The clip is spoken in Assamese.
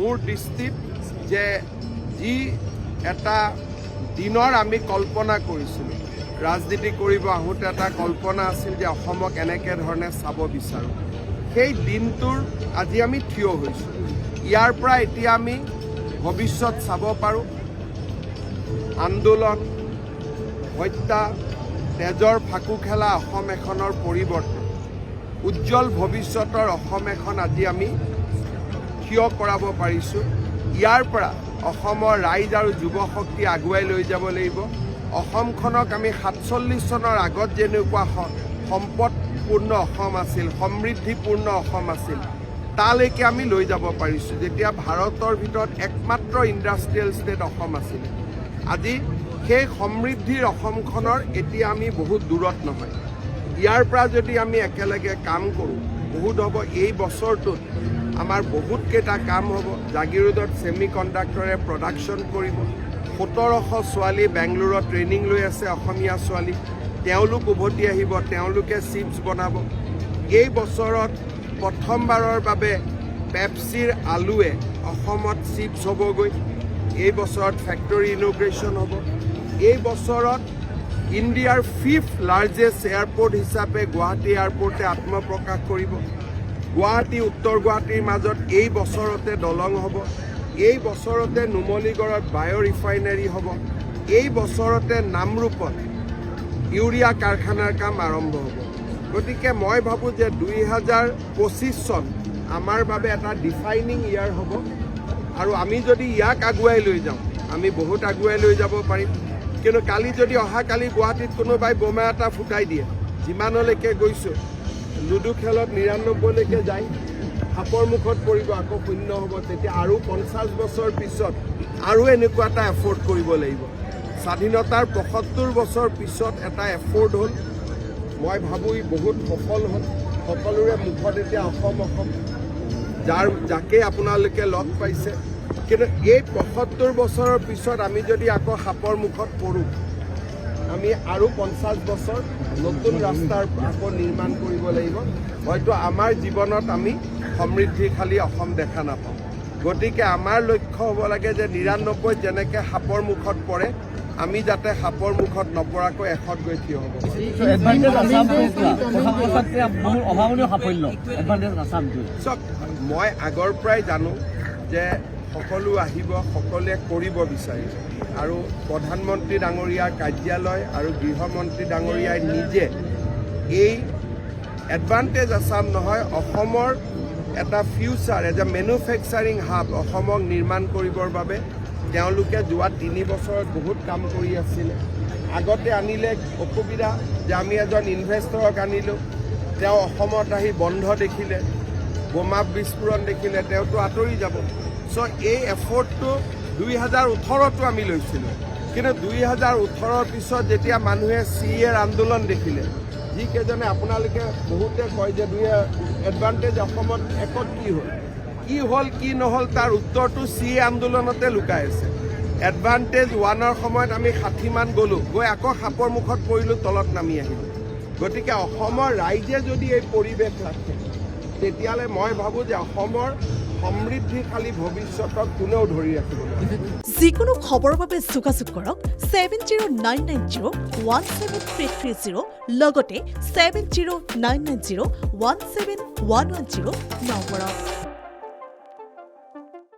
মোৰ দৃষ্টিত যে যি এটা দিনৰ আমি কল্পনা কৰিছিলোঁ, ৰাজনীতি কৰিব আহোঁতে এটা কল্পনা আছিল যে অসমক এনেকৈ ধৰণে চাব বিচাৰোঁ, সেই দিনটোৰ আজি আমি থিয় হৈছোঁ। ইয়াৰ পৰা এতিয়া আমি ভৱিষ্যত চাব পাৰোঁ। আন্দোলন, হত্যা, তেজৰ ফাকু খেলা অসম এখনৰ পৰিৱৰ্তন, উজ্জ্বল ভৱিষ্যতৰ অসম এখন আজি আমি থিয় কৰাব পাৰিছোঁ। ইয়াৰ পৰা অসমৰ ৰাইজ আৰু যুৱ শক্তি আগুৱাই লৈ যাব লাগিব। অসমখনক আমি 47 চনৰ আগত যেনেকুৱা সম্পদপূৰ্ণ অসম আছিল, সমৃদ্ধিপূৰ্ণ অসম আছিল, তালৈকে আমি লৈ যাব পাৰিছোঁ। যেতিয়া ভাৰতৰ ভিতৰত একমাত্ৰ ইণ্ডাষ্ট্ৰিয়েল ষ্টেট অসম আছিল, আজি সেই সমৃদ্ধিৰ অসমখনৰ এতিয়া আমি বহুত দূৰত নহয়। ইয়াৰ পৰা যদি আমি একেলগে কাম কৰোঁ, বহুত হ'ব। এই বছৰটোত আমাৰ বহুতকেইটা কাম হ'ব। জাগিৰোডত ছেমি কণ্ডাক্টৰে প্ৰডাকশ্যন কৰিব। 1700 ছোৱালী বেংগলোৰত ট্ৰেইনিং লৈ আছে, অসমীয়া ছোৱালী। তেওঁলোক উভতি আহিব, তেওঁলোকে চিপছ বনাব। এই বছৰত প্ৰথমবাৰৰ বাবে পেপচিৰ আলুৱে অসমত চিপছ হ'বগৈ। এই বছৰত ফেক্টৰী ইনগ্ৰেশ্যন হ'ব। এই বছৰত ইণ্ডিয়াৰ 5th লাৰ্জেষ্ট এয়াৰপৰ্ট হিচাপে গুৱাহাটী এয়াৰপৰ্টে আত্মপ্ৰকাশ কৰিব। গুৱাহাটী উত্তৰ গুৱাহাটীৰ মাজত এই বছৰতে দলং হ'ব। এই বছৰতে নুমলীগড়ত বায়' ৰিফাইনেৰী হ'ব। এই বছৰতে নামৰূপত ইউৰিয়া কাৰখানাৰ কাম আৰম্ভ হ'ব। গতিকে মই ভাবোঁ যে 2025 চন আমাৰ বাবে এটা ডিফাইনিং ইয়াৰ হ'ব। আৰু আমি যদি ইয়াক আগুৱাই লৈ যাওঁ, আমি বহুত আগুৱাই লৈ যাব পাৰিম। কিন্তু কালি যদি অহাকালি গুৱাহাটীত কোনোবাই বোমা এটা ফুটাই দিয়ে, যিমানলৈকে গৈছোঁ, লুডু খেলত 99লৈকে যায়, সাপৰ মুখত পৰিব, আকৌ শূন্য হ'ব। তেতিয়া আৰু 50 বছৰ পিছত আৰু এনেকুৱা এটা এফৰ্ড কৰিব লাগিব। স্বাধীনতাৰ 75 বছৰ পিছত এটা এফৰ্ড হ'ল। মই ভাবোঁ ই বহুত সফল হ'ল। সকলোৰে মুখত এতিয়া অসম অসম, যাকে আপোনালোকে লগ পাইছে। কিন্তু এই 75 বছৰৰ পিছত আমি যদি আকৌ সাপৰ মুখত পৰোঁ, আমি আৰু 50 বছৰ নতুন ৰাস্তাৰ আকৌ নিৰ্মাণ কৰিব লাগিব। হয়তো আমাৰ জীৱনত আমি সমৃদ্ধিশালী অসম দেখা নাপাওঁ। গতিকে আমাৰ লক্ষ্য হ'ব লাগে যে 99 যেনেকৈ সাপৰ মুখত পৰে, আমি যাতে সাপৰ মুখত নপৰাকৈ এশত গৈ থিয় হ'ব। চাওক, মই আগৰ পৰাই জানো যে সকলো আহিব, সকলোৱে কৰিব বিচাৰিব। আৰু প্ৰধানমন্ত্ৰী ডাঙৰীয়াৰ কাৰ্যালয় আৰু গৃহমন্ত্ৰী ডাঙৰীয়াই নিজে এই এডভান্টেজ আছাম নহয়, অসমৰ এটা future as a manufacturing hub অসমক নিৰ্মাণ কৰিবৰ বাবে তেওঁলোকে যোৱা 3 বছৰত বহুত কাম কৰি আছিলে। আগতে আনিলে অসুবিধা যে আমি এজন ইনভেষ্টৰক আনিলোঁ, তেওঁ অসমত আহি বন্ধ দেখিলে, বোমা বিস্ফোৰণ দেখিলে, তেওঁতো আঁতৰি যাব। চ' এই এফৰ্টটো 2018তো আমি লৈছিলোঁ। কিন্তু 2018ৰ পিছত যেতিয়া মানুহে CAৰ আন্দোলন দেখিলে, যিকেইজনে আপোনালোকে বহুতে কয় যে এডভান্টেজ অসমত একত কি হ'ল কি নহ'ল, তাৰ উত্তৰটো CA আন্দোলনতে লুকাই আছে। এডভান্টেজ 1ৰ সময়ত আমি 60 মান গ'লোঁ, গৈ আকৌ সাপৰ মুখত পৰিলোঁ, তলত নামি আহিলোঁ। গতিকে অসমৰ ৰাইজে যদি এই পৰিৱেশ ৰাখে, তেতিয়াহ'লে মই ভাবোঁ যে অসমৰ সমৃদ্ধিশালী ভৱিষ্যতক কোনেও ধৰি ৰাখিব নোৱাৰে। যিকোনো খবৰৰ বাবে যোগাযোগ কৰক 7099017330 লগতে 7099017110 নম্বৰত।